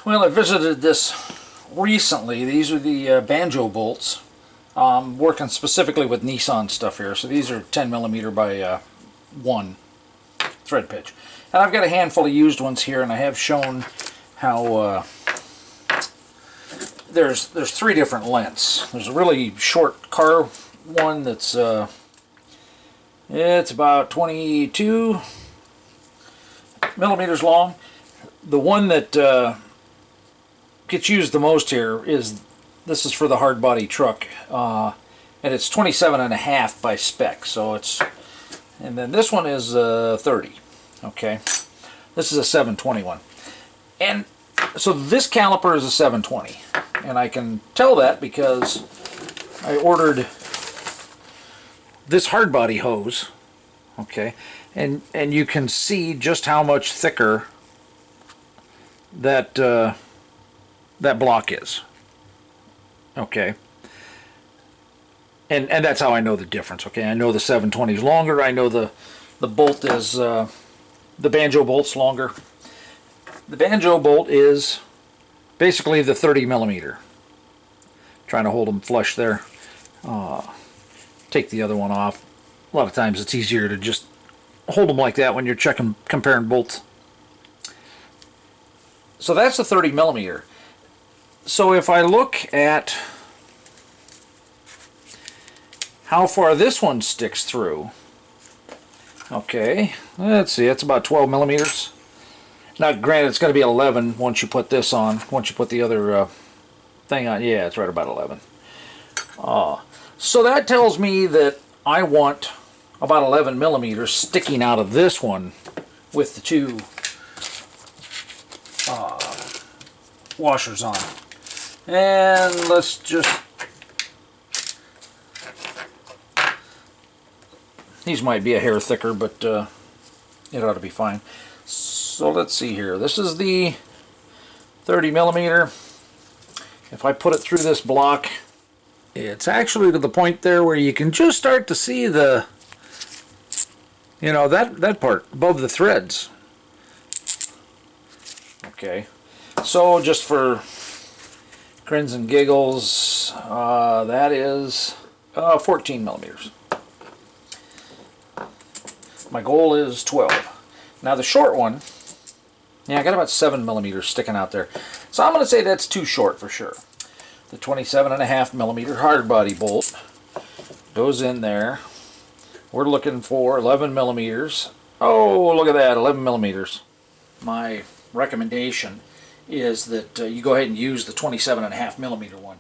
Well, I visited this recently. These are the Banjo bolts. Working specifically with Nissan stuff here. So these are 10 millimeter by 1 thread pitch. And I've got a handful of used ones here, and I have shown how there's 3 different lengths. There's a really short car one that's it's about 22 millimeters long. The one that gets used the most here is this is for the hard body truck, and it's 27.5 by spec. So it's, and then this one is 30. Okay, this is a 721, and so this caliper is a 720, and I can tell that because I ordered this hard body hose. Okay, and you can see just how much thicker that that block is. Okay, and that's how I know the difference. Okay, I know the 720 is longer. I know the bolt is the Banjo bolt's longer. The Banjo bolt is basically the 30 millimeter. Trying to hold them flush there. Take the other one off. A lot of times it's easier to just hold them like that when you're comparing bolts. So that's the 30 millimeter. So if I look at how far this one sticks through, okay, let's see, it's about 12 millimeters. Now granted, it's going to be 11 once you put this on, once you put the other thing on. Yeah, it's right about 11. So that tells me that I want about 11 millimeters sticking out of this one with the 2 washers on. And let's just, these might be a hair thicker, but it ought to be fine. So let's see here. This is the 30 millimeter. If I put it through this block, it's actually to the point there where you can just start to see the, you know, that part above the threads. Okay, so just for grins and giggles, that is 14 millimeters. My goal is 12. Now the short one, yeah, I got about 7 millimeters sticking out there. So I'm going to say that's too short for sure. The 27.5 millimeter hard body bolt goes in there. We're looking for 11 millimeters. Oh, look at that, 11 millimeters. My recommendation is that you go ahead and use the 27.5 millimeter one.